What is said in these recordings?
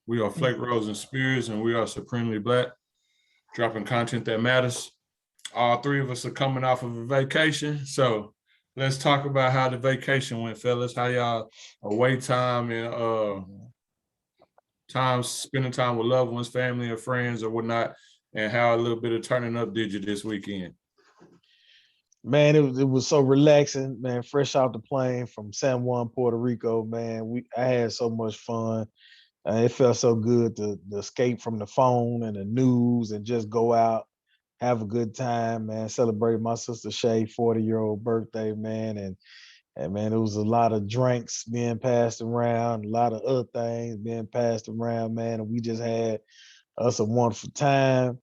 We are Flake Rose and Spears, and we are Supremely Black, dropping content that matters. All three of us are coming off of a vacation, so let's talk about how the vacation went, fellas. How y'all away time and time spending time with loved ones, family, and friends, or whatnot, and how a little bit of turning up did you this weekend? Man, it was so relaxing, man. Fresh off the plane from San Juan, Puerto Rico, man. I had so much fun. It felt so good to escape from the phone and the news and just go out, have a good time, man. Celebrate my sister Shay 40-year-old birthday, man. And man, it was a lot of drinks being passed around, a lot of other things being passed around, man. And we just had us a wonderful time.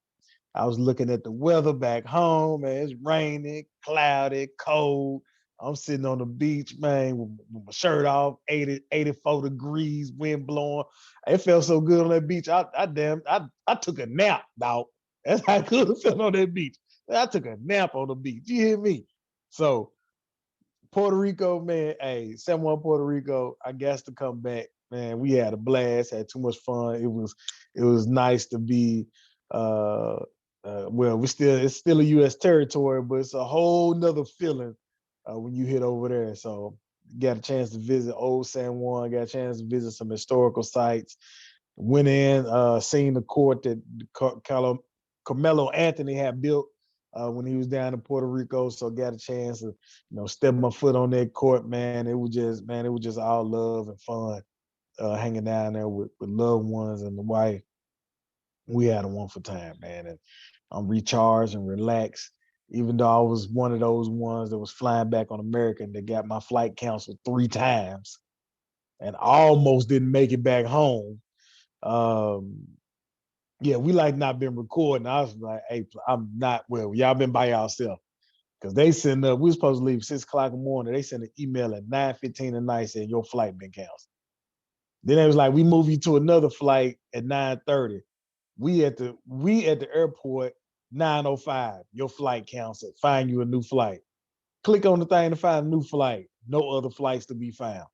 I was looking at the weather back home, man. It's raining, cloudy, cold. I'm sitting on the beach, man, with my shirt off, 84 degrees, wind blowing. It felt so good on that beach. I took a nap, dog. That's how good it felt on that beach. I took a nap on the beach. You hear me? So Puerto Rico, man, hey, San Juan, Puerto Rico, I guess to come back, man. We had a blast, had too much fun. It was nice to be well, it's still a U.S. territory, but it's a whole nother feeling when you hit over there. So got a chance to visit old San Juan, got a chance to visit some historical sites, went in, seen the court that Carmelo Anthony had built when he was down in Puerto Rico. So got a chance to, step my foot on that court, man. It was just all love and fun hanging down there with loved ones and the wife. We had a wonderful time, man. And I'm recharged and relaxed, even though I was one of those ones that was flying back on American that got my flight canceled 3 times and almost didn't make it back home. Yeah, we like not been recording. I was like, hey, I'm not, well, y'all been by yourself. Because they send up, we were supposed to leave 6 o'clock in the morning. They sent an email at 9:15 at night saying your flight been canceled. Then it was like, we move you to another flight at 9:30. We at the airport, 9:05, your flight canceled. Find you a new flight. Click on the thing to find a new flight. No other flights to be found.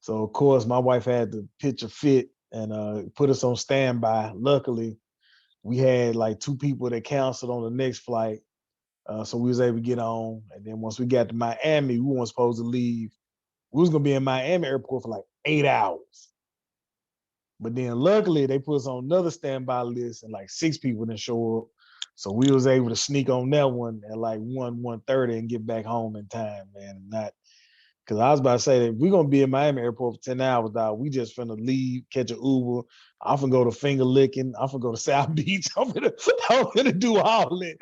So of course, my wife had to pitch a fit and put us on standby. Luckily, we had like 2 people that canceled on the next flight. So we was able to get on. And then once we got to Miami, we weren't supposed to leave. We was gonna be in Miami airport for like 8 hours. But then luckily they put us on another standby list and like 6 people didn't show up. So we was able to sneak on that one at like 1:30 and get back home in time, man. Not because I was about to say that we're gonna be in Miami airport for 10 hours, dog. We just finna leave, catch an Uber. I'm finna go to finger licking. I'm finna go to South Beach. I'm finna do all that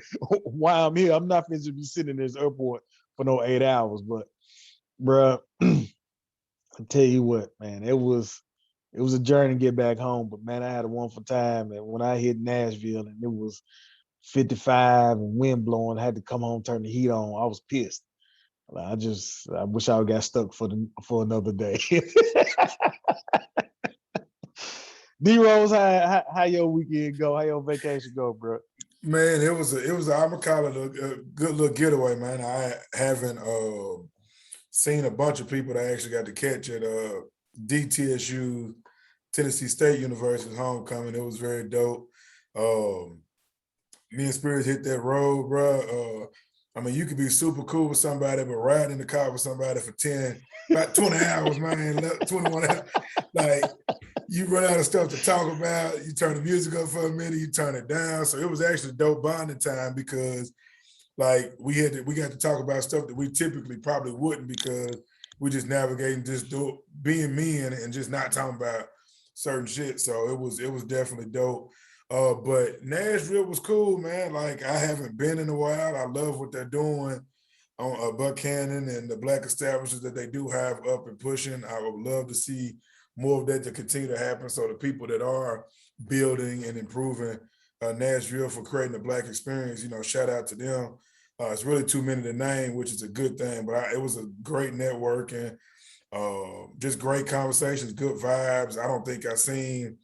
while I'm here. I'm not finna just be sitting in this airport for no 8 hours. But bruh, I tell you what, man, it was a journey to get back home. But man, I had a wonderful time. And when I hit Nashville and it was 55 and wind blowing, I had to come home, turn the heat on. I was pissed. I wish I got stuck for another day. D Rose, how your weekend go? How your vacation go, bro? Man, it was I'm gonna call it a good little getaway, man. I haven't seen a bunch of people that I actually got to catch at DTSU, Tennessee State University's homecoming. It was very dope. Me and Spirits hit that road, bro. I mean, you could be super cool with somebody, but riding in the car with somebody for about 20 hours, man, 21 hours. Like, you run out of stuff to talk about. You turn the music up for a minute, you turn it down. So it was actually dope bonding time because, like, we got to talk about stuff that we typically probably wouldn't because we just navigating, just being men and just not talking about certain shit. So it was definitely dope. But Nashville was cool, man. Like, I haven't been in a while. I love what they're doing on Buchanan and the Black establishments that they do have up and pushing. I would love to see more of that to continue to happen. So the people that are building and improving Nashville for creating a Black experience, shout out to them. It's really too many to name, which is a good thing. But it was a great networking, just great conversations, good vibes. I don't think I've seen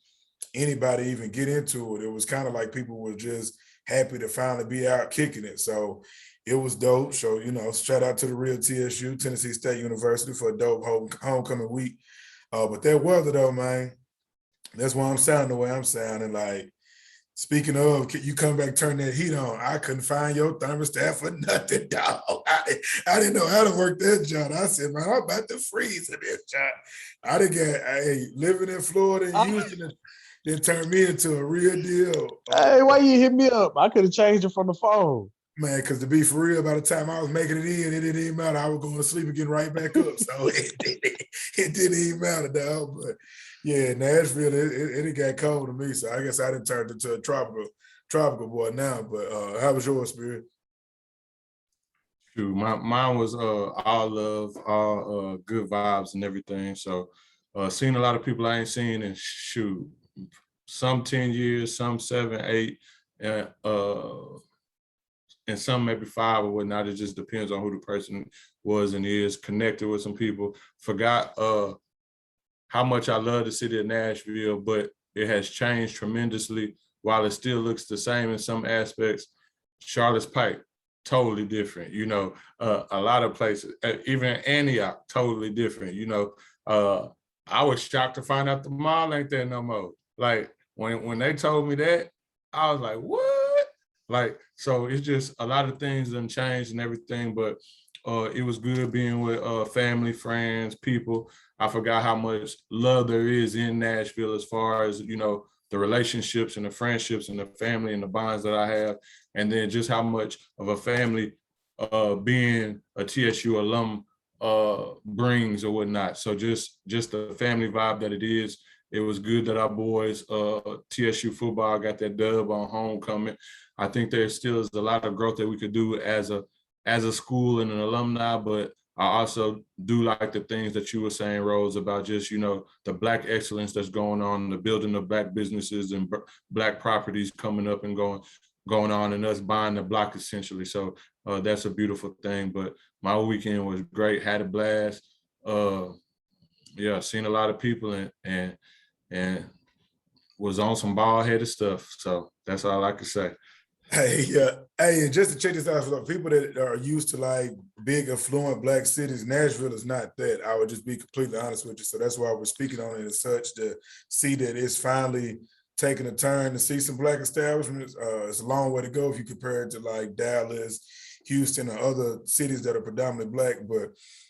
anybody even get into it. It was kind of like people were just happy to finally be out kicking it. So it was dope. So, shout out to the real TSU, Tennessee State University, for a dope homecoming week. But that weather though, man, that's why I'm sounding the way I'm sounding. Like, speaking of, you come back, turn that heat on. I couldn't find your thermostat for nothing, dog. I didn't know how to work that job. I said, man, I'm about to freeze in this job. I done got, living in Florida and Houston, then turned me into a real deal. Hey, why you hit me up? I could have changed it from the phone. Man, because to be for real, by the time I was making it in, it didn't even matter. I was going to sleep and getting right back up. So it didn't even matter, dog. But yeah, Nashville, it got cold to me. So I guess I didn't turn into a tropical boy now. But how was yours, Spirit? Shoot, mine was all love, all good vibes and everything. So seen a lot of people I ain't seen in shoot, some 10 years, some 7, 8, and some maybe 5 or whatnot. It just depends on who the person was and is. Connected with some people. Forgot how much I love the city of Nashville, but it has changed tremendously. While it still looks the same in some aspects, Charlotte's Pike, totally different. You know, a lot of places, even Antioch, totally different. You know, I was shocked to find out the mall ain't there no more. Like when they told me that, I was like, what? Like, so it's just a lot of things done changed and everything, but it was good being with family, friends, people. I forgot how much love there is in Nashville as far as, you know, the relationships and the friendships and the family and the bonds that I have. And then just how much of a family being a TSU alum brings or whatnot. So just the family vibe that it is. It was good that our boys, TSU football, got that dub on homecoming. I think there still is a lot of growth that we could do as a school and an alumni, but I also do like the things that you were saying, Rose, about just, you know, the Black excellence that's going on, the building of Black businesses and Black properties coming up and going on, and us buying the block essentially. So that's a beautiful thing. But my weekend was great, had a blast. Yeah, seen a lot of people and was on some ball-headed stuff. So that's all I can say. Hey, and just to check this out for the people that are used to like big affluent Black cities, Nashville is not that. I would just be completely honest with you. So that's why we're speaking on it as such, to see that it's finally taking a turn, to see some Black establishments. It's a long way to go if you compare it to like Dallas, Houston, or other cities that are predominantly Black, but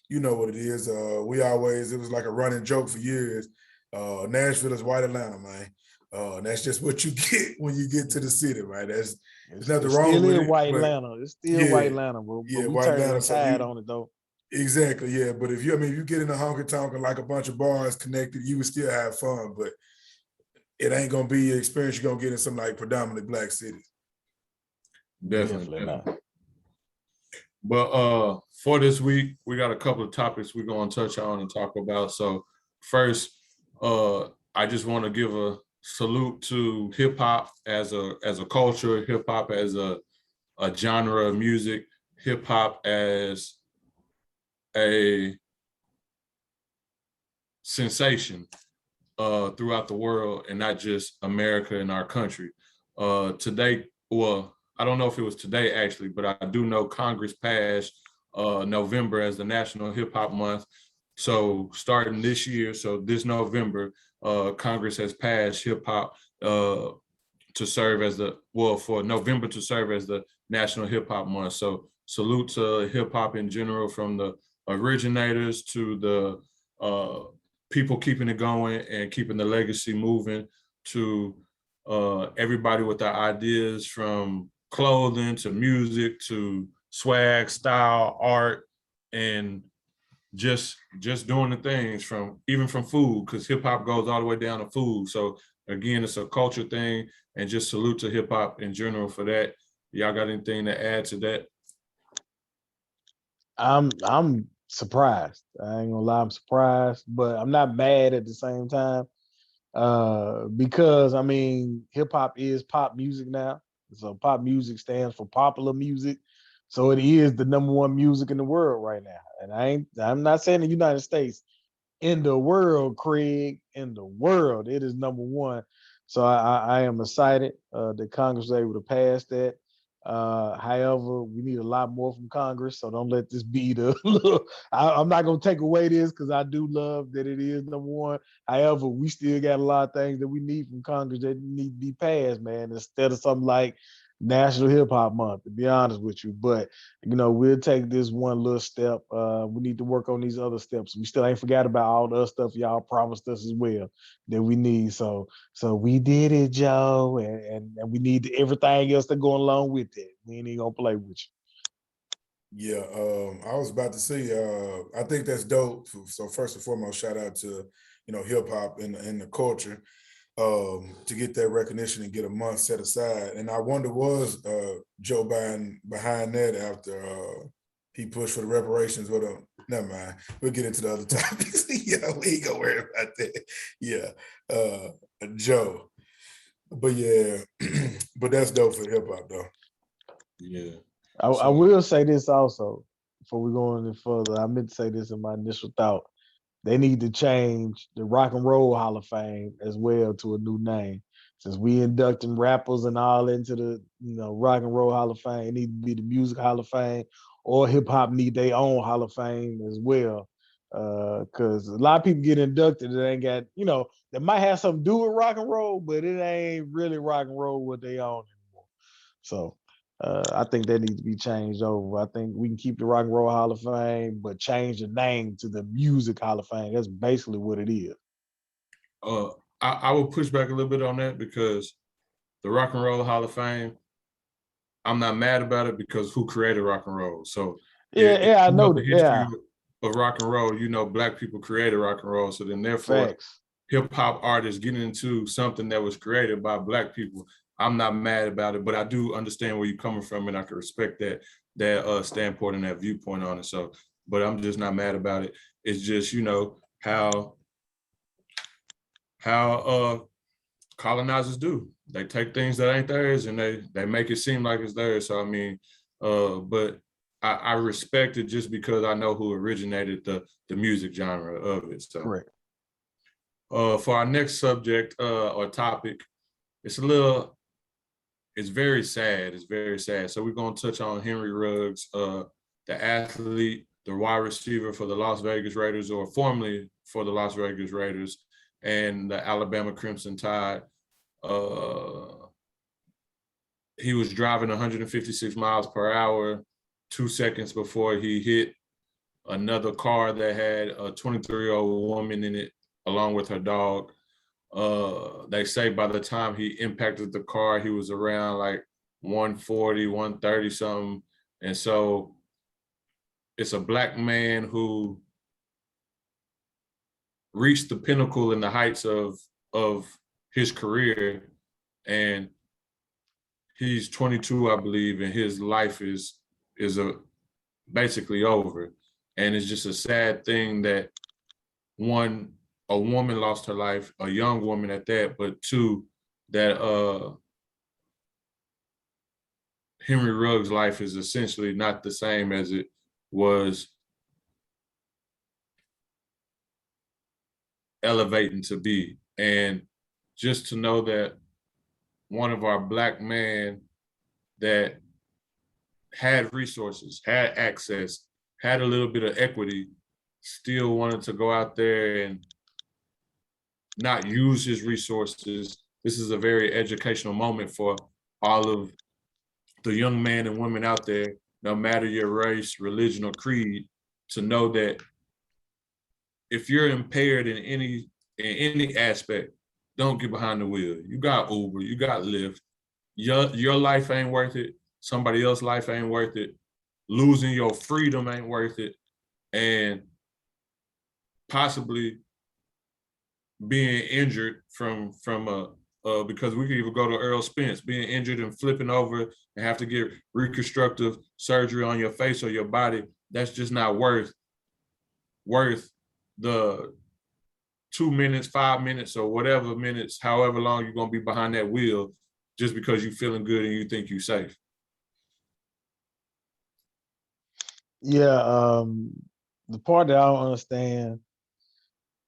you know what it is. It was like a running joke for years. Nashville is white Atlanta, man. That's just what you get when you get to the city, right? There's nothing wrong with it. White Atlanta. It's still white Atlanta, bro. Yeah, but we white turning Atlanta. the tide on it though. Exactly, yeah. But if you get in a honky tonk and like a bunch of bars connected, you would still have fun, but it ain't gonna be your experience you're gonna get in some like predominantly Black cities. Definitely not. But for this week, we got a couple of topics we're gonna touch on and talk about. So first, I just want to give a salute to hip hop as a culture, hip hop as a genre of music, hip hop as a sensation throughout the world, and not just America and our country. Today, well, I don't know if it was today actually, but I do know Congress passed November as the National Hip Hop Month. So starting this year, so this November, Congress has passed hip hop to serve as for November to serve as the National Hip Hop Month. So salute to hip hop in general, from the originators to the people keeping it going and keeping the legacy moving, to everybody with their ideas, from clothing to music to swag, style, art, and just doing the things, from food, because hip hop goes all the way down to food. So again, it's a culture thing, and just salute to hip hop in general for that. Y'all got anything to add to that? I'm surprised. I ain't gonna lie, I'm surprised, but I'm not mad at the same time. Because I mean, hip hop is pop music now. So pop music stands for popular music. So it is the #1 music in the world right now. And I'm not saying the United States, in the world, Craig, in the world, it is #1. So I am excited that Congress was able to pass that. However, we need a lot more from Congress, so don't let this be the look. I'm not gonna take away this because I do love that it is number one. However, we still got a lot of things that we need from Congress that need to be passed, man, instead of something like National Hip Hop Month, to be honest with you. But we'll take this one little step. We need to work on these other steps. We still ain't forgot about all the other stuff y'all promised us as well that we need. So we did it, Joe, and we need everything else to go along with it. We ain't even gonna play with you. Yeah, I was about to say, I think that's dope. So first and foremost, shout out to hip hop and the culture to get that recognition and get a month set aside. And I wonder, was Joe Biden behind that after he pushed for the reparations? Never mind. We'll get into the other topics. We ain't gonna worry about that. Yeah, Joe. But yeah, but that's dope for hip hop though. Yeah. I will say this also before we go any further. I meant to say this in my initial thought. They need to change the Rock and Roll Hall of Fame as well to a new name. Since we inducting rappers and all into the Rock and Roll Hall of Fame, it need to be the Music Hall of Fame, or hip hop need their own Hall of Fame as well. Because a lot of people get inducted that ain't got, that might have something to do with rock and roll, but it ain't really rock and roll what they own anymore. So I think that needs to be changed over. I think we can keep the Rock and Roll Hall of Fame, but change the name to the Music Hall of Fame. That's basically what it is. I will push back a little bit on that because the Rock and Roll Hall of Fame, I'm not mad about it because who created rock and roll? So I know the that. history of rock and roll, Black people created rock and roll. So then therefore, hip hop artists getting into something that was created by Black people, I'm not mad about it, but I do understand where you're coming from, and I can respect that standpoint and that viewpoint on it. So, but I'm just not mad about it. It's just how colonizers do. They take things that ain't theirs and they make it seem like it's theirs. So I mean, but I respect it just because I know who originated the music genre of it. So correct. For our next subject or topic, it's very sad. It's very sad. So we're going to touch on Henry Ruggs, the athlete, the wide receiver for the Las Vegas Raiders, or formerly for the Las Vegas Raiders, and the Alabama Crimson Tide. He was driving 156 miles per hour 2 seconds before he hit another car that had a 23-year-old woman in it, along with her dog. They say by the time he impacted the car, he was around like 140, 130 something. And so it's a Black man who reached the pinnacle in the heights of his career, and he's 22, I believe, and his life is basically over. And it's just a sad thing that one, a woman lost her life, a young woman at that, but two, that Henry Ruggs' life is essentially not the same as it was elevating to be. And just to know that one of our Black men that had resources, had access, had a little bit of equity, still wanted to go out there and not use his resources. This is a very educational moment for all of the young men and women out there, no matter your race, religion, or creed, to know that if you're impaired in any aspect, don't get behind the wheel. You got Uber, you got Lyft. Your life ain't worth it. Somebody else's life ain't worth it. Losing your freedom ain't worth it. And possibly being injured from because we could even go to Earl Spence, being injured and flipping over and have to get reconstructive surgery on your face or your body. That's just not worth the 2 minutes, 5 minutes, or whatever minutes, however long you're gonna be behind that wheel, just because you're feeling good and you think you're safe. Yeah, the part that I don't understand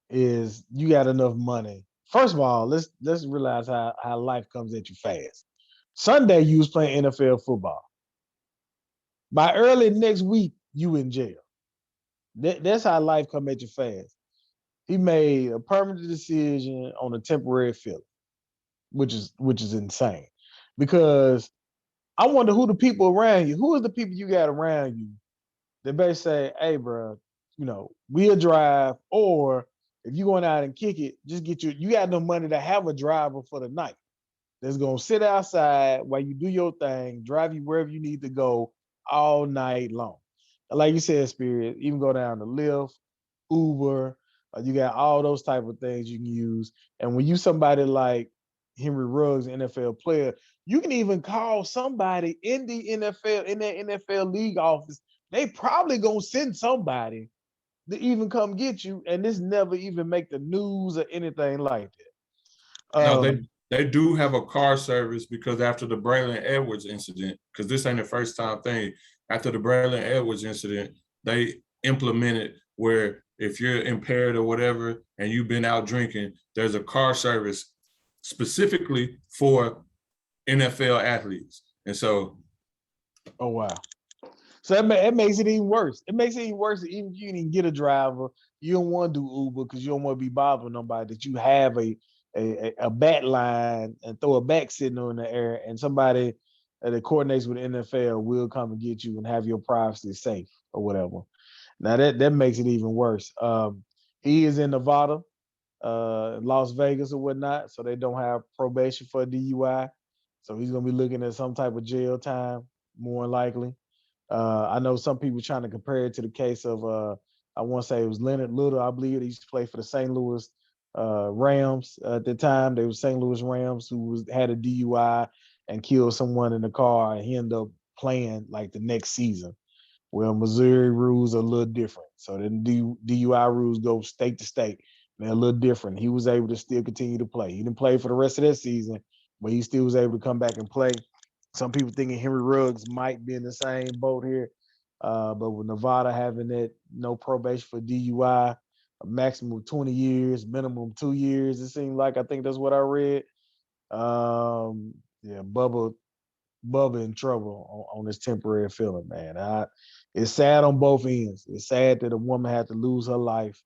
is you got enough money. First of all, let's realize how life comes at you fast. Sunday you was playing NFL football. By early next week, you in jail. That's how life come at you fast. He made a permanent decision on a temporary felony, which is insane. Because I wonder who the people around you, who are the people you got around you that basically say, hey, bro, we'll drive, or if you going out and kick it, just you got no money to have a driver for the night that's gonna sit outside while you do your thing, drive you wherever you need to go all night long. Like you said, Spirit, even go down to Lyft, Uber, you got all those type of things you can use. And when you somebody like Henry Ruggs, NFL player, you can even call somebody in the NFL, in that NFL league office. They probably gonna send somebody to even come get you, and this never even make the news or anything like that. No, they do have a car service because after the Braylon Edwards incident, because this ain't the first time thing, after the Braylon Edwards incident, they implemented where if you're impaired or whatever and you've been out drinking, there's a car service specifically for NFL athletes. And so, oh wow. So it makes it even worse. It makes it even worse that even if you didn't get a driver, you don't want to do Uber because you don't want to be bothered with nobody, that you have a bat line and throw a back signal in the air, and somebody that coordinates with the NFL will come and get you and have your privacy safe or whatever. Now that makes it even worse. He is in Nevada, Las Vegas or whatnot, so they don't have probation for DUI. So he's gonna be looking at some type of jail time, more likely. I know some people trying to compare it to the case of I want to say it was Leonard Little. I believe he used to play for the St. Louis Rams at the time. They were St. Louis Rams who had a DUI and killed someone in the car, and he ended up playing like the next season. Well, Missouri rules are a little different. So then DUI rules go state to state. They're a little different. He was able to still continue to play. He didn't play for the rest of that season, but he still was able to come back and play. Some people thinking Henry Ruggs might be in the same boat here. But with Nevada having that no probation for DUI, a maximum of 20 years, minimum 2 years, it seemed like. I think that's what I read. Yeah, Bubba in trouble on this temporary feeling, man. It's sad on both ends. It's sad that a woman had to lose her life.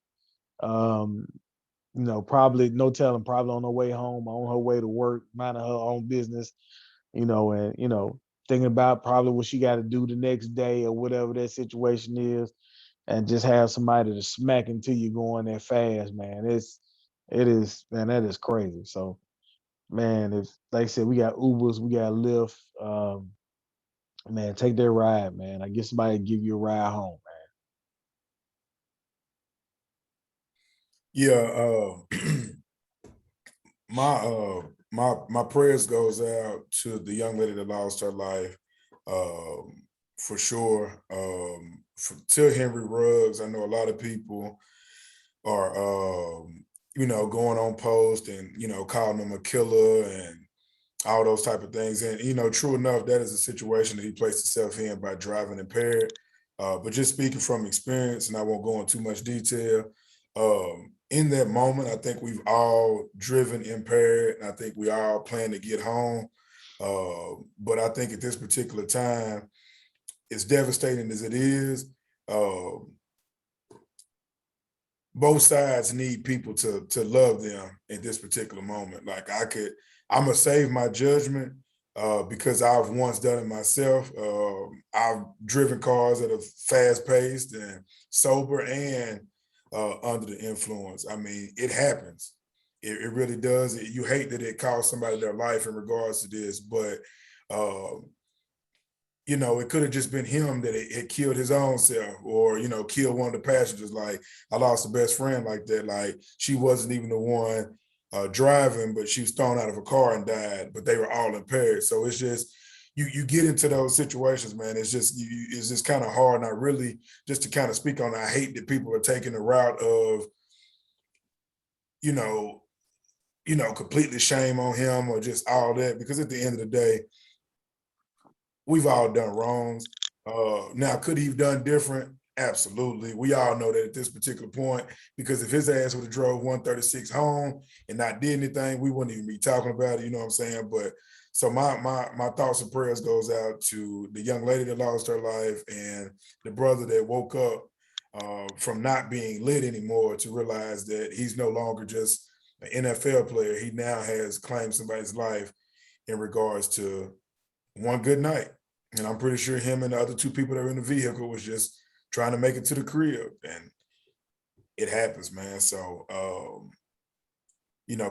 Probably no telling, probably on her way home, on her way to work, minding her own business, and thinking about probably what she got to do the next day or whatever that situation is, and just have somebody to smack into you going that fast, man. That is crazy. So, man, if like I said, we got Ubers, we got Lyft, man, take that ride, man. I guess somebody give you a ride home, Yeah, my prayers goes out to the young lady that lost her life, for sure. To Henry Ruggs, I know a lot of people are going on post and calling him a killer and all those type of things. And true enough, that is a situation that he placed himself in by driving impaired. But just speaking from experience, and I won't go into too much detail, in that moment, I think we've all driven impaired, and I think we all plan to get home. But I think at this particular time, as devastating as it is, both sides need people to love them at this particular moment. Like I'm gonna save my judgment because I've once done it myself. I've driven cars at a fast paced and sober and under the influence. I mean, it happens. It really does. You hate that it cost somebody their life in regards to this, but it could have just been him that it killed his own self, or killed one of the passengers. Like, I lost a best friend like that. Like, she wasn't even the one driving, but she was thrown out of a car and died, but they were all impaired. So it's just, you get into those situations, man. It's just kind of hard. And I really, just to kind of speak on it, I hate that people are taking the route of, completely shame on him or just all that, because at the end of the day, we've all done wrongs. Now, could he have done different? Absolutely. We all know that at this particular point, because if his ass would have drove 136 home and not did anything, we wouldn't even be talking about it, you know what I'm saying? But So my thoughts and prayers goes out to the young lady that lost her life and the brother that woke up from not being lit anymore to realize that he's no longer just an NFL player. He now has claimed somebody's life in regards to one good night. And I'm pretty sure him and the other two people that were in the vehicle was just trying to make it to the crib. And it happens, man. So,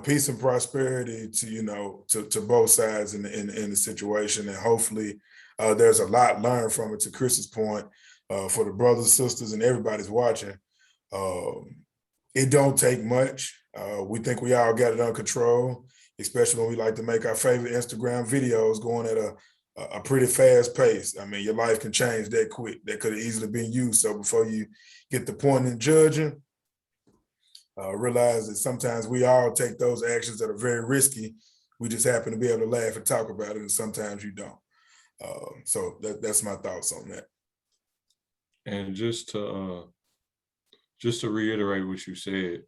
peace and prosperity to, to both sides in the situation. And hopefully there's a lot learned from it, to Chris's point, for the brothers, sisters, and everybody's watching. It don't take much. We think we all got it under control, especially when we like to make our favorite Instagram videos going at a pretty fast pace. I mean, your life can change that quick. That could have easily been you. So before you get the point in judging, realize that sometimes we all take those actions that are very risky. We just happen to be able to laugh and talk about it, and sometimes you don't. So that's my thoughts on that. And just to reiterate what you said,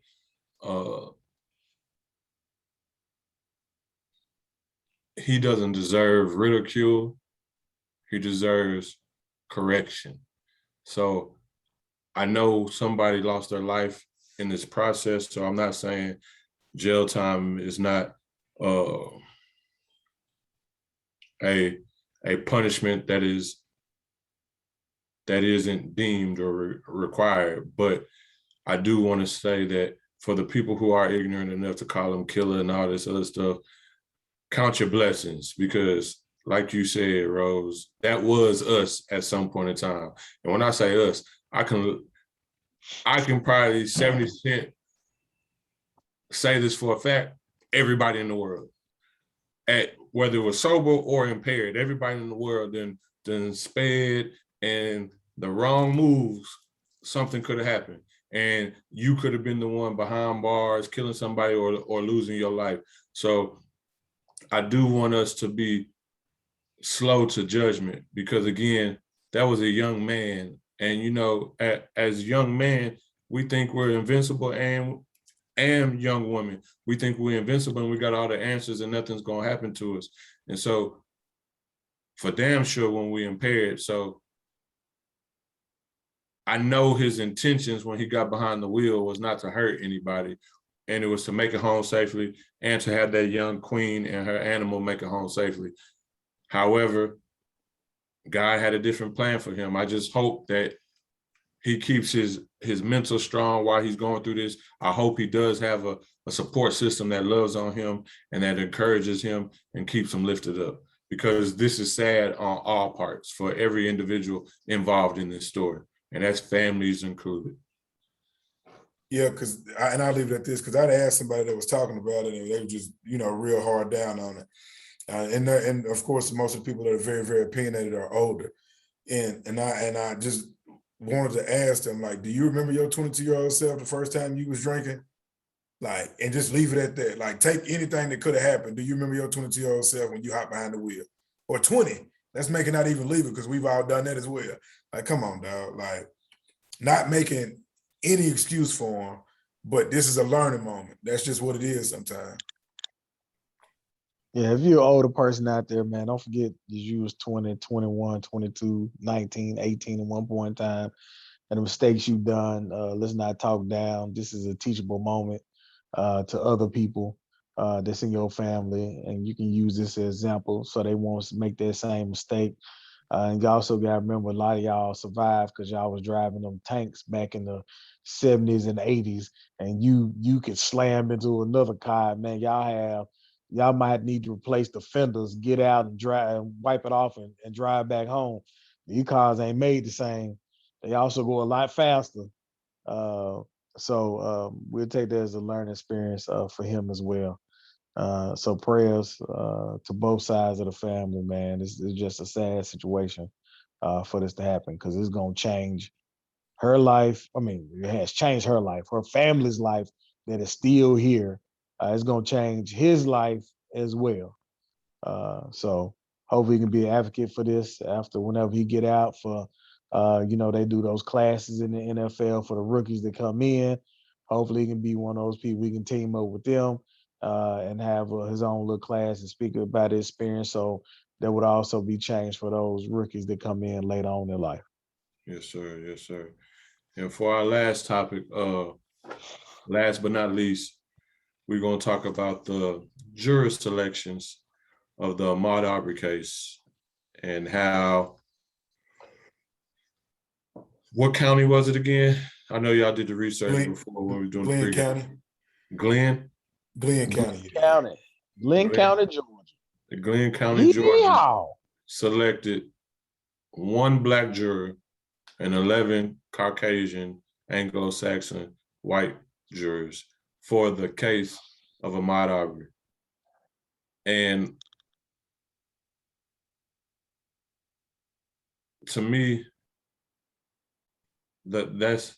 he doesn't deserve ridicule. He deserves correction. So I know somebody lost their life in this process, so I'm not saying jail time is not a punishment that isn't deemed or required. But I do want to say that for the people who are ignorant enough to call him killer and all this other stuff, count your blessings, because like you said, Rose, that was us at some point in time. And when I say us, I can probably 70% say this for a fact, everybody in the world, whether it was sober or impaired, everybody in the world then sped, and the wrong moves, something could have happened. And you could have been the one behind bars, killing somebody or losing your life. So I do want us to be slow to judgment, because again, that was a young man. And, as young men, we think we're invincible, and young women, we think we're invincible and we got all the answers and nothing's going to happen to us. And so for damn sure when we impaired. So I know his intentions when he got behind the wheel was not to hurt anybody, and it was to make it home safely and to have that young queen and her animal make it home safely. However, God had a different plan for him. I just hope that he keeps his mental strong while he's going through this. I hope he does have a support system that loves on him and that encourages him and keeps him lifted up, because this is sad on all parts for every individual involved in this story, and that's families included. Yeah, I'll leave it at this, because I'd asked somebody that was talking about it, and they were just, real hard down on it. And of course, most of the people that are very, very opinionated are older. And I just wanted to ask them, like, do you remember your 22-year-old self the first time you was drinking? Like, and just leave it at that. Like, take anything that could have happened. Do you remember your 22-year-old self when you hopped behind the wheel? Or 20? Let's make it not even leave it, because we've all done that as well. Like, come on, dog. Like, not making any excuse for him, but this is a learning moment. That's just what it is sometimes. Yeah, if you're an older person out there, man, don't forget that you was 20, 21, 22, 19, 18 at one point in time, and the mistakes you've done. Let's not talk down. This is a teachable moment to other people that's in your family, and you can use this as an example so they won't make that same mistake. And you also got to remember, a lot of y'all survived because y'all was driving them tanks back in the 70s and 80s, and you could slam into another car, man. Y'all might need to replace the fenders, get out and drive and wipe it off and drive back home. These cars ain't made the same. They also go a lot faster. So we'll take that as a learning experience for him as well. So prayers to both sides of the family, man. It's just a sad situation for this to happen, because it's going to change her life. I mean, it has changed her life, her family's life that is still here. It's going to change his life as well. So hopefully he can be an advocate for this after whenever he get out for, they do those classes in the NFL for the rookies that come in. Hopefully he can be one of those people we can team up with them and have his own little class and speak about his experience. So there would also be change for those rookies that come in later on in life. Yes, sir. Yes, sir. And for our last topic, last but not least, we're going to talk about the jury selections of the Ahmaud Arbery case and how, what county was it again? I know y'all did the research before when we were doing Glenn the County. Glenn? Glenn County. Glenn County, Georgia. The Glenn County, Georgia Yeehaw! selected 1 Black juror and 11 Caucasian, Anglo-Saxon, white jurors for the case of Ahmaud Arbery. And to me, that's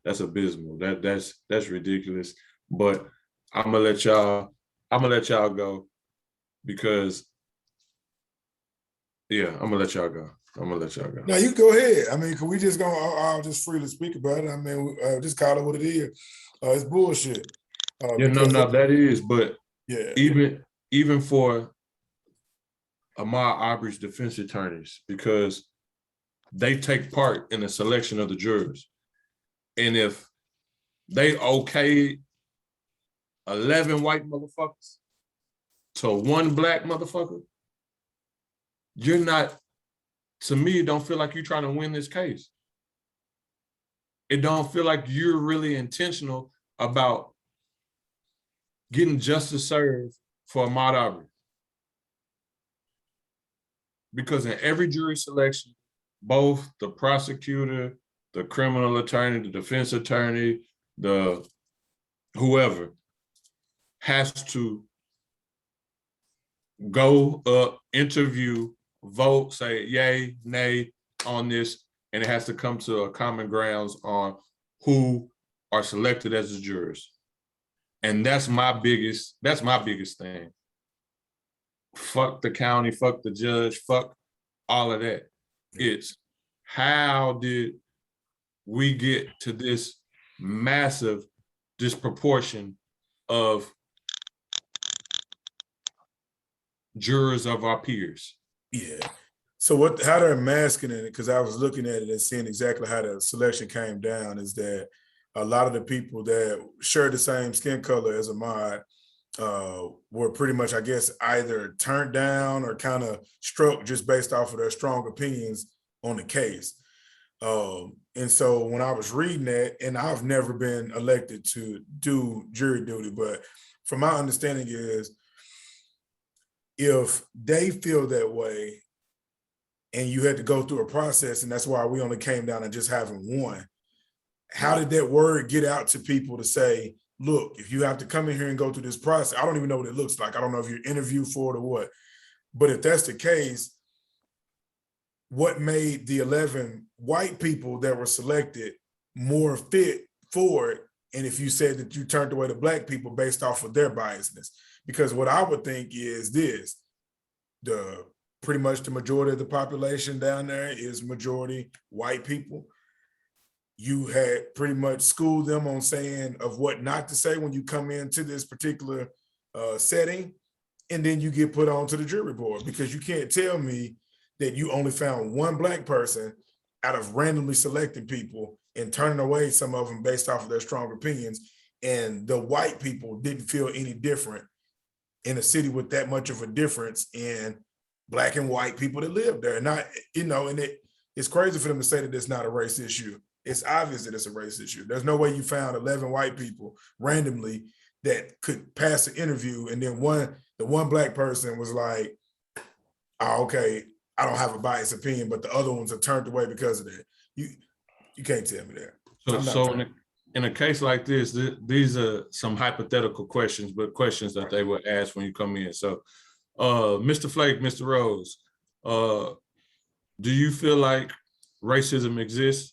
abysmal. That's ridiculous. But I'm gonna let y'all go because I'm gonna let y'all go. No, you go ahead. I mean, can we just go? I'll just freely speak about it. I mean, just call it what it is. It's bullshit. No, that is. But yeah, even for Ahmaud Arbery's defense attorneys, because they take part in the selection of the jurors, and if they okay 11 white motherfuckers to 1 Black motherfucker, you're not. To me, it don't feel like you're trying to win this case. It don't feel like you're really intentional about getting justice served for Ahmaud Arbery. Because in every jury selection, both the prosecutor, the criminal attorney, the defense attorney, the whoever has to go up, interview, vote, say yay, nay on this, and it has to come to a common grounds on who are selected as the jurors. And that's my biggest thing. Fuck the county, fuck the judge, fuck all of that. It's how did we get to this massive disproportion of jurors of our peers? Yeah. So how they're masking it, because I was looking at it and seeing exactly how the selection came down, is that a lot of the people that share the same skin color as Ahmaud were pretty much, I guess, either turned down or kind of struck just based off of their strong opinions on the case. And so when I was reading that, and I've never been elected to do jury duty, but from my understanding is, if they feel that way and you had to go through a process, and that's why we only came down and just having 1, how did that word get out to people to say, look, if you have to come in here and go through this process, I don't even know what it looks like. I don't know if you're interviewed for it or what. But if that's the case, what made the 11 white people that were selected more fit for it? And if you said that you turned away the Black people based off of their biasness? Because what I would think is this: pretty much the majority of the population down there is majority white people. You had pretty much schooled them on saying of what not to say when you come into this particular setting, and then you get put onto the jury board, because you can't tell me that you only found 1 Black person out of randomly selecting people and turning away some of them based off of their strong opinions, and the white people didn't feel any different in a city with that much of a difference in Black and white people that live there. Not, and it's crazy for them to say that it's not a race issue. It's obvious that it's a race issue. There's no way you found 11 white people randomly that could pass the interview, and then the one Black person was like, oh, okay, I don't have a biased opinion, but the other ones are turned away because of that. You can't tell me that. So in a case like this, these are some hypothetical questions, but questions that they would ask when you come in. So, Mr. Flake, Mr. Rose, do you feel like racism exists?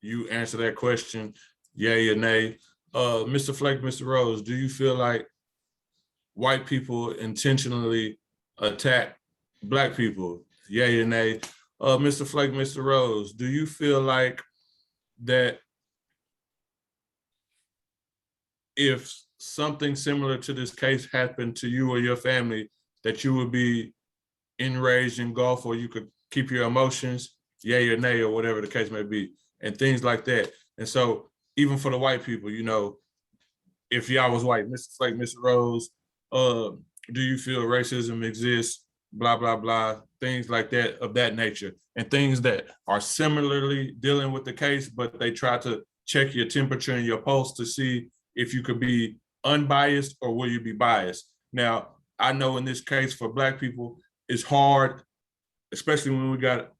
You answer that question, yay or nay. Mr. Flake, Mr. Rose, do you feel like white people intentionally attack Black people? Yay or nay. Mr. Flake, Mr. Rose, do you feel like that if something similar to this case happened to you or your family, that you would be enraged, engulfed, or you could keep your emotions, yay or nay, or whatever the case may be, and things like that. And so even for the white people, you know, if y'all was white, Mr. Flake, Mr. Rose, do you feel racism exists? Blah, blah, blah, things like that of that nature. And things that are similarly dealing with the case, but they try to check your temperature and your pulse to see if you could be unbiased or will you be biased. Now, I know in this case for Black people, it's hard, especially when we got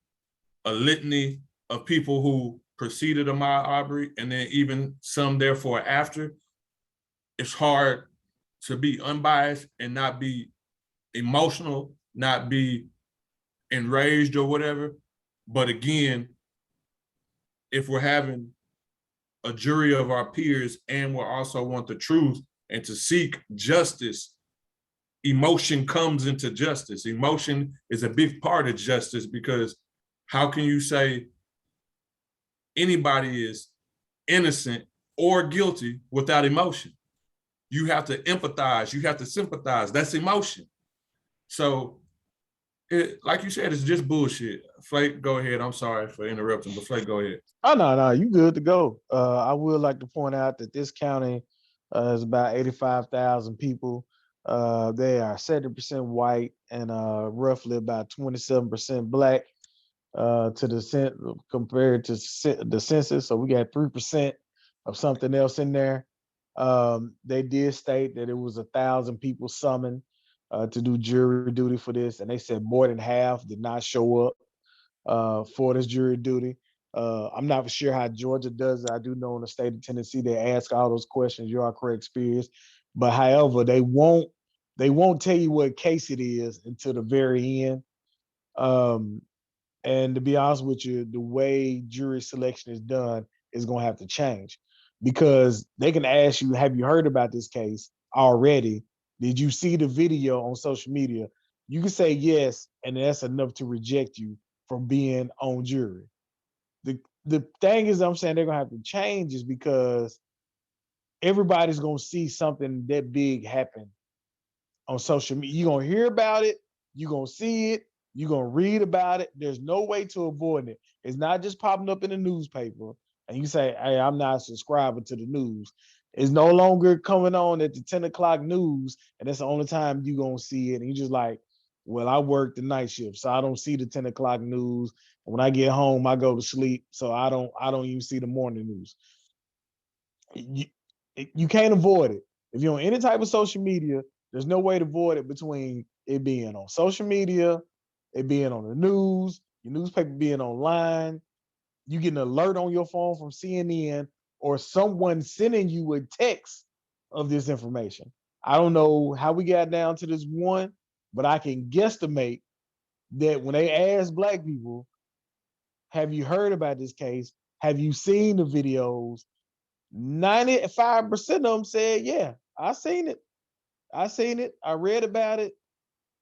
a litany of people who preceded Ahmaud Arbery and then even some therefore after. It's hard to be unbiased and not be emotional, not be enraged or whatever. But again, if we're having a jury of our peers and we also want the truth and to seek justice, emotion comes into justice. Emotion is a big part of justice, because how can you say anybody is innocent or guilty without emotion? You have to empathize, you have to sympathize. That's emotion. So, like you said, it's just bullshit. Flake, go ahead. I'm sorry for interrupting, but Flake, go ahead. Oh, no, you good to go. I would like to point out that this county is about 85,000 people. They are 70% white and roughly about 27% Black compared to the census. So we got 3% of something else in there. They did state that it was 1,000 people summoned to do jury duty for this, and they said more than half did not show up for this jury duty. I'm not for sure how Georgia does it. I do know in the state of Tennessee they ask all those questions. You are correct, Spears. But however, they won't tell you what case it is until the very end. And to be honest with you, the way jury selection is done is going to have to change, because they can ask you, have you heard about this case already? Did you see the video on social media? You can say yes, and that's enough to reject you from being on jury. The thing is, I'm saying they're going to have to change is because everybody's going to see something that big happen on social media. You're going to hear about it. You're going to see it. You're going to read about it. There's no way to avoid it. It's not just popping up in the newspaper and you say, hey, I'm not subscribing to the news. It's no longer coming on at the 10 o'clock news, and that's the only time you're going to see it. And you're just like, well, I work the night shift, so I don't see the 10 o'clock news. When I get home, I go to sleep, so I don't even see the morning news. You can't avoid it. If you're on any type of social media, there's no way to avoid it between it being on social media, it being on the news, your newspaper being online, you get an alert on your phone from CNN, or someone sending you a text of this information. I don't know how we got down to this one, but I can guesstimate that when they ask Black people, have you heard about this case? Have you seen the videos? 95% of them said, yeah, I seen it. I read about it.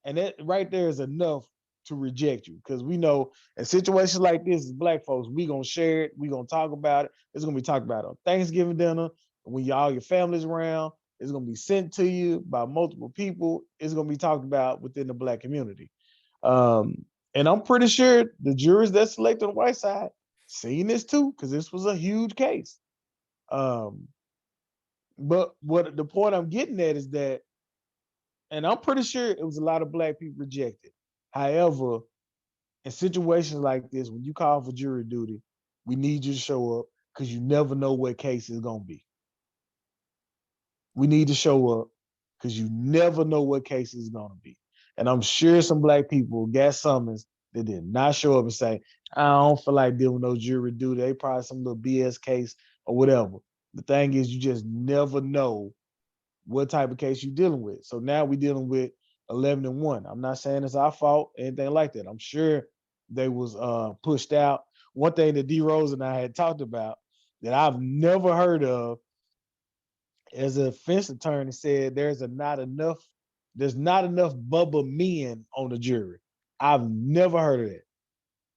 And that right there is enough to reject you, because we know in situations like this, as Black folks, we gonna share it, we gonna talk about it. It's gonna be talked about on Thanksgiving dinner, when all your family's around. It's gonna be sent to you by multiple people. It's gonna be talked about within the Black community. And I'm pretty sure the jurors that select on the white side seen this too, because this was a huge case. But what the point I'm getting at is that, and I'm pretty sure it was a lot of Black people rejected. However, in situations like this, when you call for jury duty, we need you to show up, because you never know what case it's going to be. We need to show up because you never know what case it's going to be. And I'm sure some Black people got summons that did not show up and say, I don't feel like dealing with no jury duty. They probably some little BS case or whatever. The thing is, you just never know what type of case you're dealing with. So now we're dealing with 11-1. I'm not saying it's our fault, anything like that. I'm sure they was pushed out. One thing that D Rose and I had talked about that I've never heard of, as a defense attorney said, there's not enough Bubba men on the jury. I've never heard of that.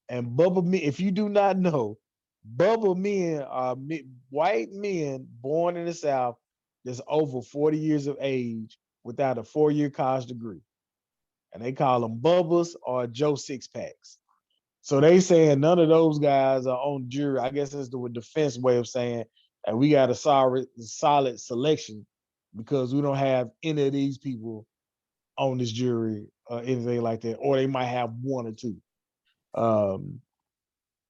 And Bubba men, if you do not know, Bubba men are white men born in the South that's over 40 years of age without a 4-year college degree. And they call them Bubbles or Joe Six Packs. So they saying none of those guys are on jury. I guess that's the defense way of saying that we got a solid selection because we don't have any of these people on this jury or anything like that, or they might have one or two.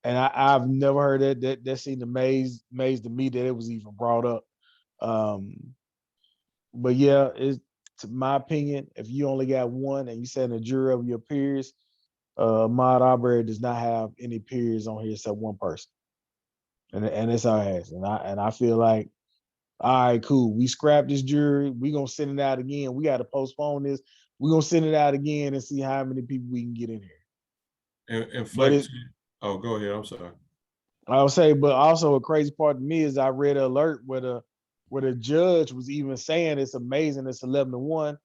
And I've never heard that seemed amazed to me that it was even brought up. But yeah, it's to my opinion, if you only got one and you sat in a jury of your peers, Ahmaud Arbery does not have any peers on here except one person. And that's how it has. And I feel like, all right, cool. We scrapped this jury. We're gonna send it out again. We gotta postpone this. We're gonna send it out again and see how many people we can get in here. And Flex, oh, go ahead. I'm sorry. I'll say, but also a crazy part to me is I read an alert where the judge was even saying it's amazing it's 11-1,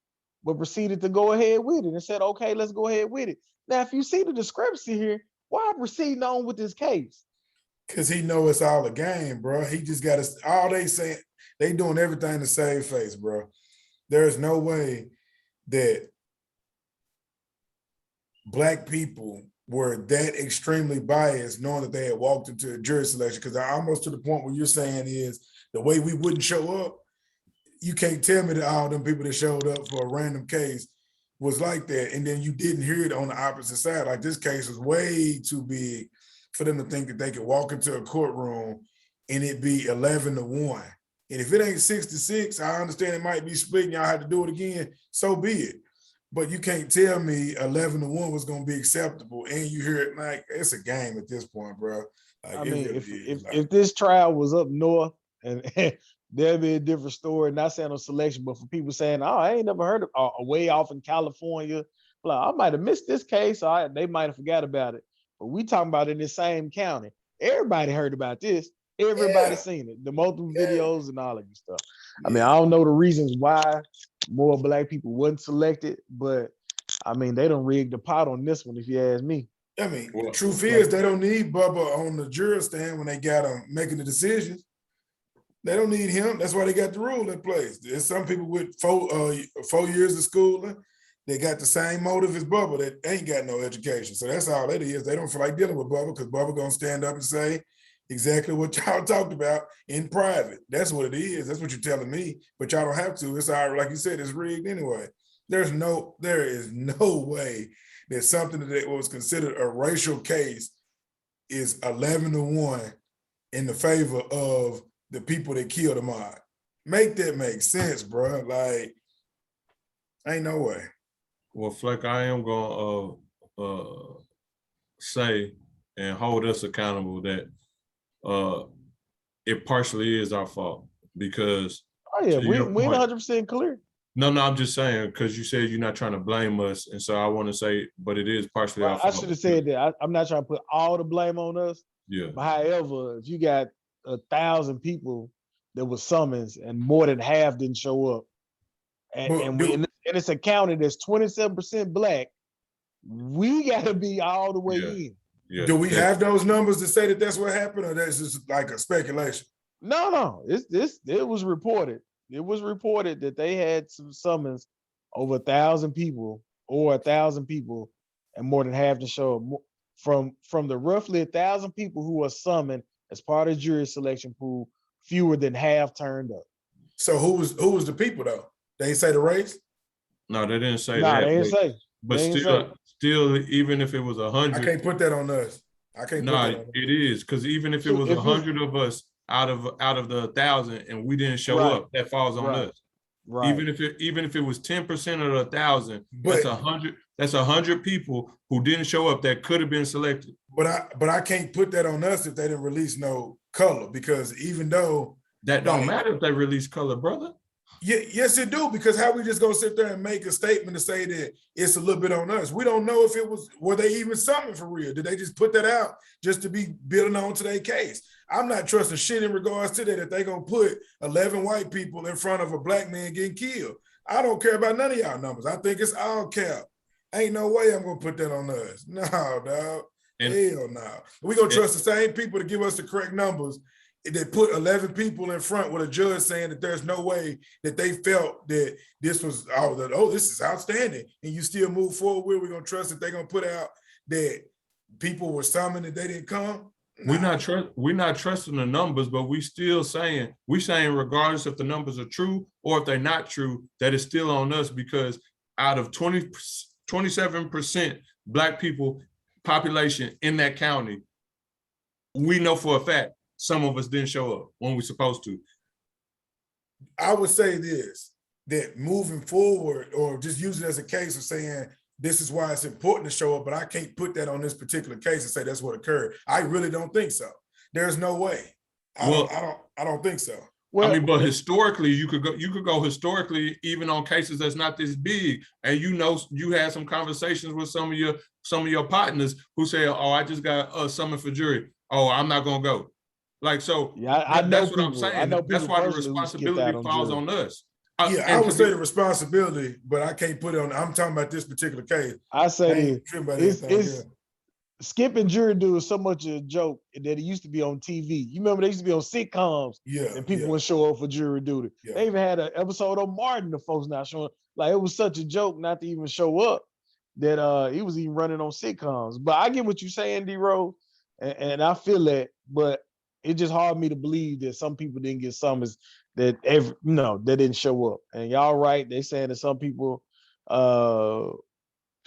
but proceeded to go ahead with it and said, okay, let's go ahead with it. Now, if you see the discrepancy here, why proceeding on with this case? Because he know it's all a game, bro. He just got to, all they saying, they doing everything to save face, bro. There's no way that Black people were that extremely biased knowing that they had walked into a jury selection. Because I almost to the point where you're saying is the way we wouldn't show up, you can't tell me that all them people that showed up for a random case was like that. And then you didn't hear it on the opposite side. Like this case was way too big for them to think that they could walk into a courtroom and it be 11-1. And if it ain't 6-6, I understand it might be split and y'all have to do it again, so be it. But you can't tell me 11-1 was going to be acceptable. And you hear it like, it's a game at this point, bro. Like, I mean, really if this trial was up north and there'd be a different story, not saying on selection, but for people saying, oh, I ain't never heard of way off in California, like, I might have missed this case, or they might have forgot about it. But we talking about in the same county. Everybody heard about this. Everybody seen it. The multiple videos and all of this stuff. I mean, I don't know the reasons why more Black people wasn't selected, but I mean, they done rigged the pot on this one, if you ask me. I mean, the truth is they don't need Bubba on the jury stand when they got him making the decisions. They don't need him. That's why they got the rule in place. There's some people with 4 years of schooling. They got the same motive as Bubba that ain't got no education. So that's all it is. They don't feel like dealing with Bubba because Bubba gonna stand up and say exactly what y'all talked about in private. That's what it is. That's what you're telling me. But y'all don't have to. It's all right. Like you said, it's rigged anyway. There is no way that something that was considered a racial case is 11-1 in the favor of the people that killed Ahmaud. Make that make sense, bro. Like, ain't no way. Well, Fleck, I am gonna say and hold us accountable that it partially is our fault because we 100% clear. No, I'm just saying because you said you're not trying to blame us, and so I want to say, but it is partially our fault. I should have said that. I'm not trying to put all the blame on us. Yeah. But however, if you got 1,000 people that was summoned and more than half didn't show up, and it's a county that's 27% Black, we got to be all the way in. Yeah. Do we have those numbers to say that that's what happened, or that's just like a speculation? No. It was reported. It was reported that they had some summons over 1,000 people or 1,000 people, and more than half to show up. From the roughly 1,000 people who were summoned as part of the jury selection pool, fewer than half turned up. So who was the people though? They ain't say the race? No, they didn't say that. They didn't say. But still, even if it was 100, I can't put that on us. It is because even if it was 100 of us out of the 1,000 and we didn't show up, that falls on us. Right. Even if it was 10% of the 1,000, that's 100. That's 100 people who didn't show up that could have been selected. But I can't put that on us if they didn't release no color, because even though that don't matter if they release color, brother. Yeah, yes, it do, because how we just gonna sit there and make a statement to say that it's a little bit on us? We don't know if were they even summoned for real? Did they just put that out just to be building on to their case? I'm not trusting shit in regards to that they gonna put 11 white people in front of a Black man getting killed. I don't care about none of y'all numbers. I think it's all cap. Ain't no way I'm gonna put that on us. No, dog. Hell no. We gonna trust the same people to give us the correct numbers they put 11 people in front with a judge saying that there's no way that they felt that this was, this is outstanding. And you still move forward. We're going to trust that they're going to put out that people were summoned and they didn't come. Nah. We're not trusting the numbers, but we're saying regardless if the numbers are true or if they're not true, that it's still on us, because out of 27% Black people population in that county, we know for a fact some of us didn't show up when we're supposed to. I would say this, that moving forward, or just use it as a case of saying, this is why it's important to show up, but I can't put that on this particular case and say that's what occurred. I really don't think so. There's no way. I don't think so. Well, I mean, but historically, you could go historically, even on cases that's not this big. And you had some conversations with some of your partners who say, "Oh, I just got summoned for jury. Oh, I'm not gonna go." Like, so yeah, that's what I'm saying. That's why the responsibility falls on us. I would say the responsibility, but I can't put it on. I'm talking about this particular case. I say it's skipping jury duty is so much a joke that it used to be on TV. You remember they used to be on sitcoms, and people would show up for jury duty. Yeah. They even had an episode of Martin, the folks not showing. Like, it was such a joke not to even show up that he was even running on sitcoms. But I get what you're saying, D-Rose, and I feel that, but it's just hard for me to believe that some people didn't get summons that they didn't show up. And y'all right, they saying that some people,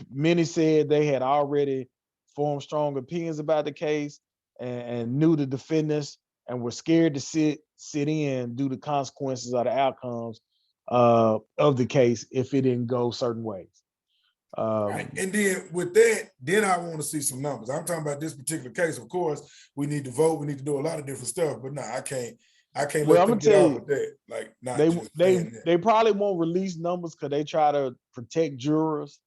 many said they had already formed strong opinions about the case and knew the defendants and were scared to sit in due to consequences of the outcomes of the case if it didn't go certain ways. Right. And then with that, then I want to see some numbers. I'm talking about this particular case. Of course, we need to vote. We need to do a lot of different stuff. But no, I can't let them get out with that. Like, not they probably won't release numbers because they try to protect jurors.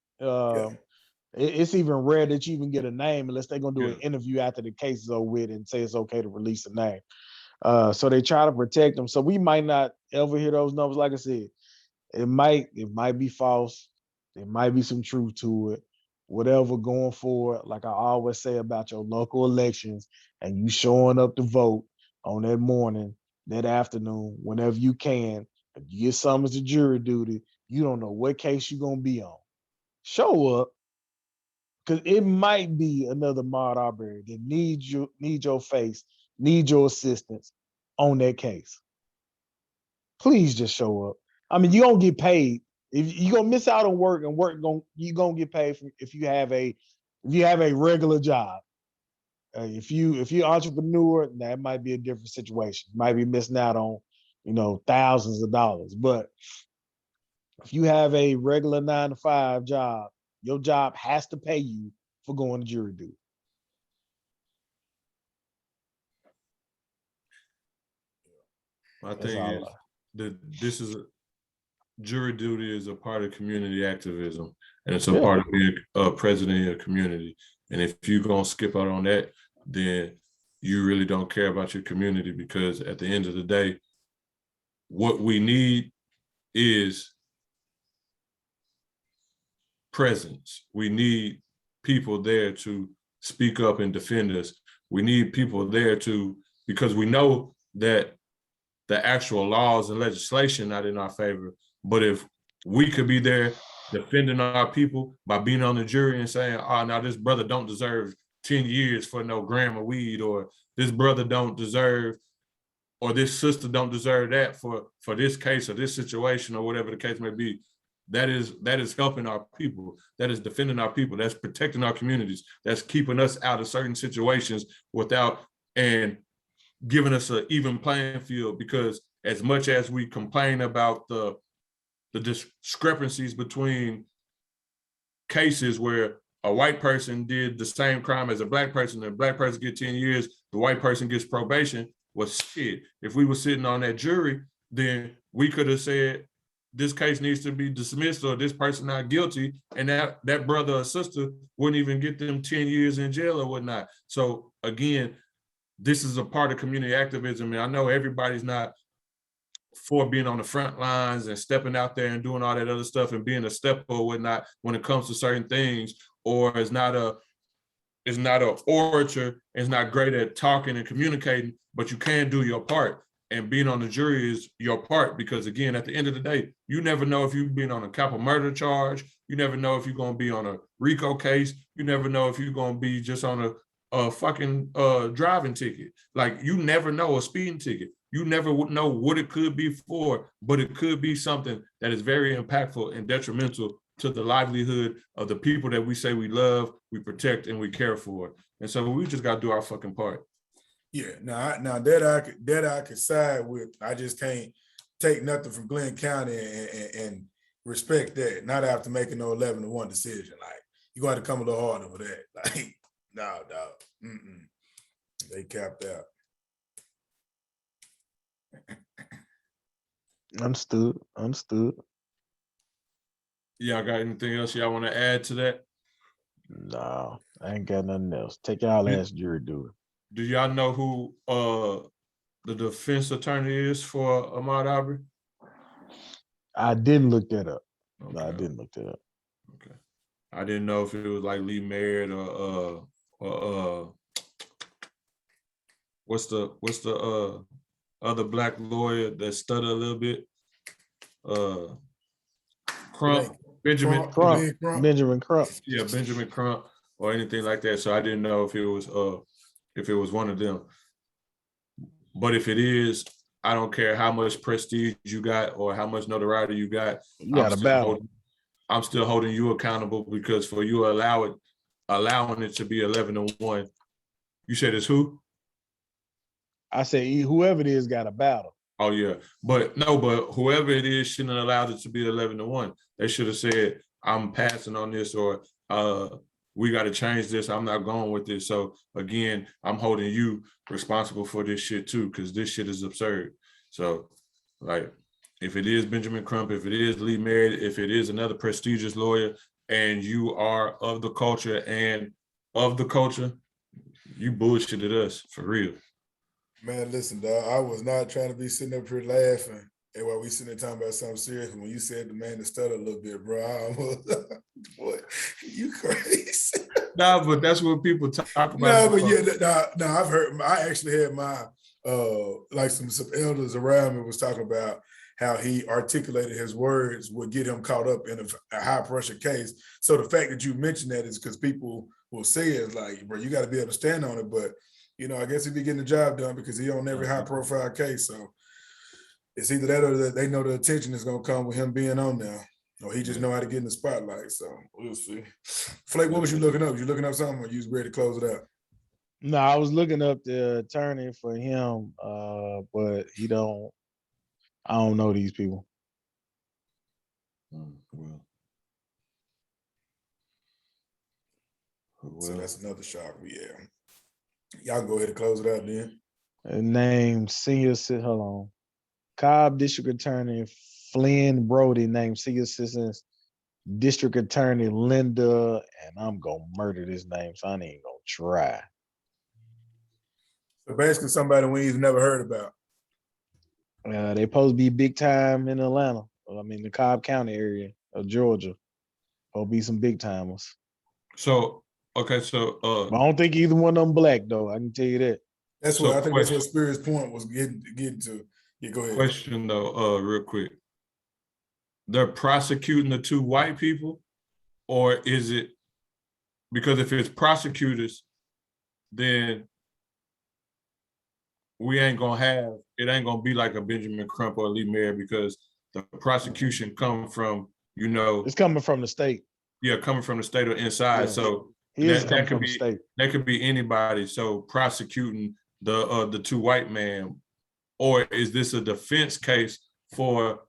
It's even rare that you even get a name unless they're gonna do an interview after the case is over with and say it's okay to release a name. So they try to protect them. So we might not ever hear those numbers. Like I said, it might be false. There might be some truth to it. Whatever going forward, like I always say about your local elections and you showing up to vote on that morning, that afternoon, whenever you can, if you get summons to jury duty, you don't know what case you're gonna be on. Show up, because it might be another Ahmaud Arbery that needs your face, needs your assistance on that case. Please just show up. I mean, you're gonna get paid. If you're gonna miss out on work, and you're gonna get paid if you have a regular job. If you're an entrepreneur, that might be a different situation. You might be missing out on, thousands of dollars. But if you have a regular 9-to-5 job, your job has to pay you for going to jury duty. My thing is jury duty is a part of community activism, and it's a part of being a president of a community. And if you're gonna skip out on that, then you really don't care about your community, because at the end of the day, what we need is presence. We need people there to speak up and defend us. We need people there because we know that the actual laws and legislation not in our favor. But if we could be there defending our people by being on the jury and saying, "Oh, now this brother don't deserve 10 years for no gram of weed," or "This brother don't deserve," or "This sister don't deserve that for this case or this situation," or whatever the case may be. That is helping our people. That is defending our people. That's protecting our communities. That's keeping us out of certain situations and giving us an even playing field. Because as much as we complain about the discrepancies between cases where a white person did the same crime as a Black person, and a Black person gets 10 years, the white person gets probation, well, shit, if we were sitting on that jury, then we could have said, this case needs to be dismissed, or this person not guilty, and that brother or sister wouldn't even get them 10 years in jail or whatnot. So again, this is a part of community activism, and I know everybody's not for being on the front lines and stepping out there and doing all that other stuff and being a stepper or whatnot when it comes to certain things, or is not is not an orator, is not great at talking and communicating, but you can do your part. And being on the jury is your part because, again, at the end of the day, you never know if you've been on a capital murder charge. You never know if you're going to be on a RICO case. You never know if you're going to be just on a fucking driving ticket. Like, you never know, a speeding ticket. You never would know what it could be for, but it could be something that is very impactful and detrimental to the livelihood of the people that we say we love, we protect, and we care for. And so we just got to do our fucking part. Yeah, now that I could side with. I just can't take nothing from Glenn County and respect that. Not after making no 11-1 decision. Like, you got to come a little harder for that. Like, no, dog. They capped out. Understood. Y'all got anything else y'all want to add to that? No, I ain't got nothing else. Take y'all ass jury do it. Do y'all know who the defense attorney is for Ahmaud Arbery? I didn't look that up. Okay. No, I didn't look that up. Okay. I didn't know if it was like Lee Merritt or what's the other black lawyer that stuttered a little bit? Benjamin Crump. Yeah, Benjamin Crump or anything like that. So I didn't know if it was one of them. But if it is, I don't care how much prestige you got or how much notoriety you got. You got a battle. I'm still holding you accountable because for you allowing it to be 11-1. You said it's who? I say whoever it is got a battle. Oh yeah, but whoever it is shouldn't have allowed it to be 11-1. They should have said, "I'm passing on this," or we got to change this. I'm not going with this. So again, I'm holding you responsible for this shit too, because this shit is absurd. So, like, if it is Benjamin Crump, if it is Lee Merritt, if it is another prestigious lawyer, and you are of the culture, you bullshitted us for real. Man, listen, dog. I was not trying to be sitting up here laughing. And while we sitting there talking about something serious, when you said the man that stuttered a little bit, bro, I almost, boy, you crazy. Nah, but that's what people talk about. No, but yeah, I've heard. I actually had my like some elders around me was talking about how he articulated his words would get him caught up in a high pressure case. So the fact that you mentioned that is because people will say it's like, bro, you got to be able to stand on it. But you know, I guess he'd be getting the job done because he on every high profile case. So it's either that or that they know the attention is gonna come with him being on there, or he just know how to get in the spotlight. So we'll see. Flake, what was you looking up? You looking up something, or you was ready to close it out? No, I was looking up the attorney for him, but I don't know these people. Well, so that's another shock. Yeah, y'all can go ahead and close it out then. Named hold on. Cobb District Attorney Flynn Brody named Senior Assistant District Attorney Linda, and I'm gonna murder this name, so I ain't gonna try. So basically somebody we've never heard about. They supposed to be big time in Atlanta. I mean, the Cobb County area of Georgia. Supposed to be some big timers. So, okay, so but I don't think either one of them black though. I can tell you that. That's what I think. That's what Spirit's point was getting to. Yeah, go ahead. Question though, real quick. They're prosecuting the two white people, or is it because if it's prosecutors, then it ain't gonna be like a Benjamin Crump or Lee Merritt because the prosecution come from, it's coming from the state. Yeah, coming from the state or inside. Yeah. So that could be state. That could be anybody. So prosecuting the two white men, or is this a defense case for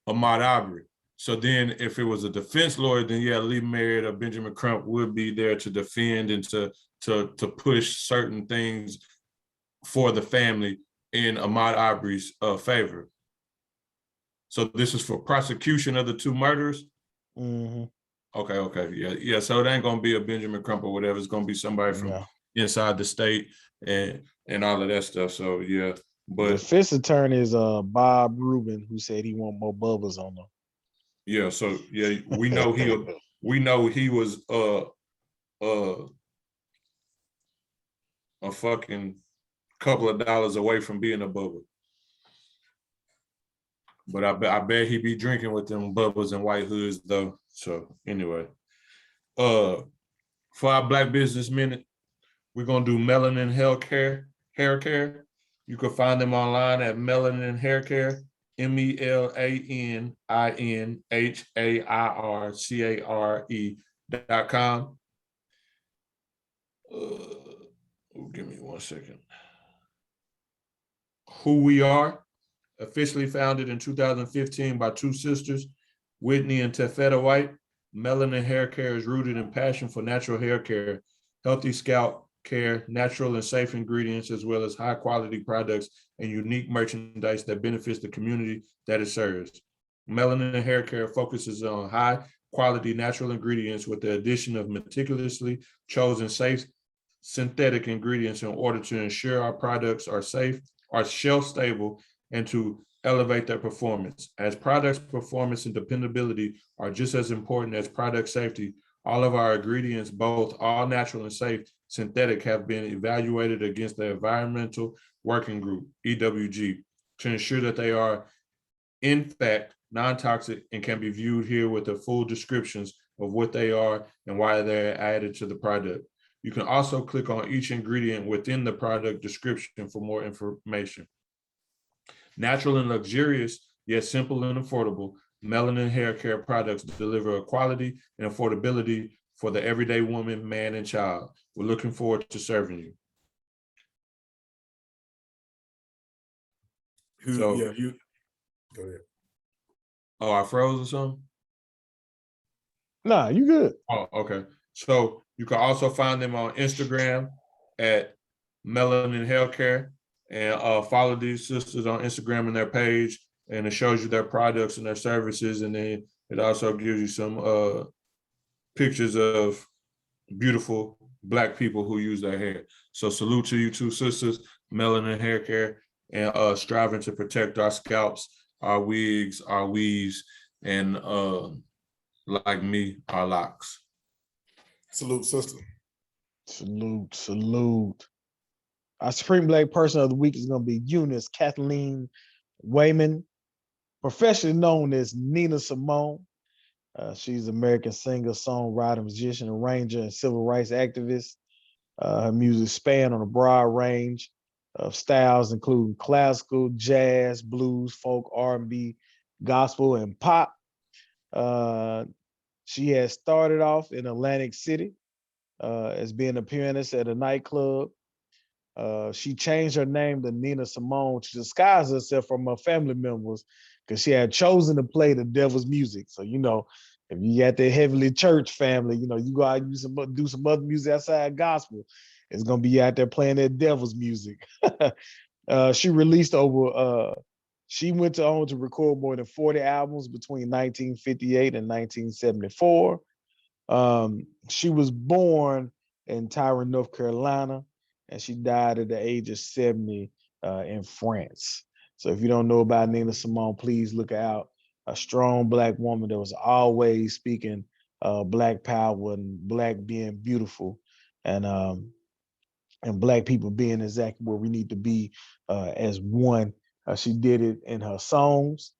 Ahmaud Arbery? So then if it was a defense lawyer, then yeah, Lee Merritt or Benjamin Crump would be there to defend and to push certain things for the family in Ahmaud Arbery's favor. So this is for prosecution of the two murders? Mm-hmm. Okay. Yeah. So it ain't gonna be a Benjamin Crump or whatever. It's gonna be somebody from inside the state and all of that stuff. So yeah. But the defense attorney is Bob Rubin, who said he want more bubbles on them. Yeah, so yeah, we know he was a fucking couple of dollars away from being a Bubba. But I bet he be drinking with them Bubbas and white hoods though. So anyway, for our Black Business Minute, we're gonna do Melanin Hair Care. You can find them online at Melanin Hair Care, MELANINHAIRCARE.com. Give me 1 second. Who We Are, officially founded in 2015 by two sisters, Whitney and Tefetta White. Melanin Hair Care is rooted in passion for natural hair care, healthy scalp care, natural and safe ingredients, as well as high quality products and unique merchandise that benefits the community that it serves. Melanin Hair Care focuses on high quality natural ingredients with the addition of meticulously chosen safe synthetic ingredients in order to ensure our products are safe, are shelf stable, and to elevate their performance. As products performance and dependability are just as important as product safety, all of our ingredients, both all natural and safe synthetic, have been evaluated against the Environmental Working Group, EWG, to ensure that they are in fact non-toxic and can be viewed here with the full descriptions of what they are and why they're added to the product. You can also click on each ingredient within the product description for more information. Natural and luxurious, yet simple and affordable, Melanin Hair Care products deliver a quality and affordability for the everyday woman, man, and child. We're looking forward to serving you. Go ahead. Oh, I froze or something? Nah, you good. Oh, okay. So you can also find them on Instagram at Melanin Hair Care, and follow these sisters on Instagram and their page, and it shows you their products and their services, and then it also gives you some pictures of beautiful Black people who use their hair. So salute to you two sisters, Melanin Hair Care, and striving to protect our scalps, our wigs, our weaves, and like me, our locks. Salute, sister. Salute, salute. Our Supreme Black Person of the Week is going to be Eunice Kathleen Wayman, professionally known as Nina Simone. She's an American singer, songwriter, musician, arranger, and civil rights activist. Her music spanned on a broad range of styles, including classical, jazz, blues, folk, R&B, gospel, and pop. She has started off in Atlantic City as being a pianist at a nightclub. She changed her name to Nina Simone to disguise herself from her family members because she had chosen to play the devil's music. So, you know, if you got that heavily church family, you know, you go out and do some other music outside gospel, it's going to be out there playing that devil's music. She released she went on to record more than 40 albums between 1958 and 1974. She was born in Tyrone, North Carolina, and she died at the age of 70 in France. So if you don't know about Nina Simone, please look out. A strong Black woman that was always speaking Black power and Black being beautiful, and Black people being exactly where we need to be as one. She did it in her songs,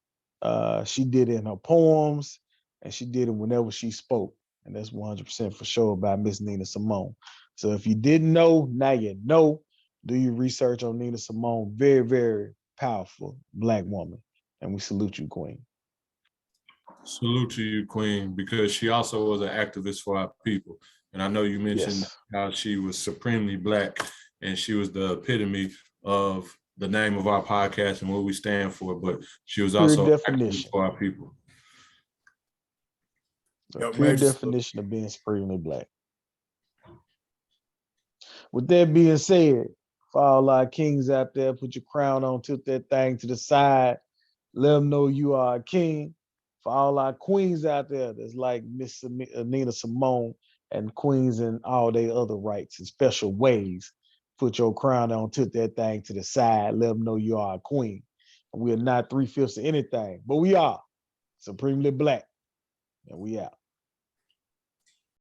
she did it in her poems, and she did it whenever she spoke. And that's 100% for sure about Miss Nina Simone. So if you didn't know, now you know. Do your research on Nina Simone. Very, very powerful Black woman. And we salute you, Queen. Salute to you, Queen, because she also was an activist for our people. And I know you mentioned how she was supremely Black, and she was the epitome of the name of our podcast and what we stand for, but she was also an activist for our people. The pure definition of being supremely Black. With that being said, for all our kings out there, put your crown on, tilt that thing to the side, let them know you are a king. For all our queens out there that's like Miss Nina Simone and queens in all their other rights and special ways, put your crown on, tilt that thing to the side, let them know you are a queen. We are not 3/5 of anything, but we are supremely Black, and we out.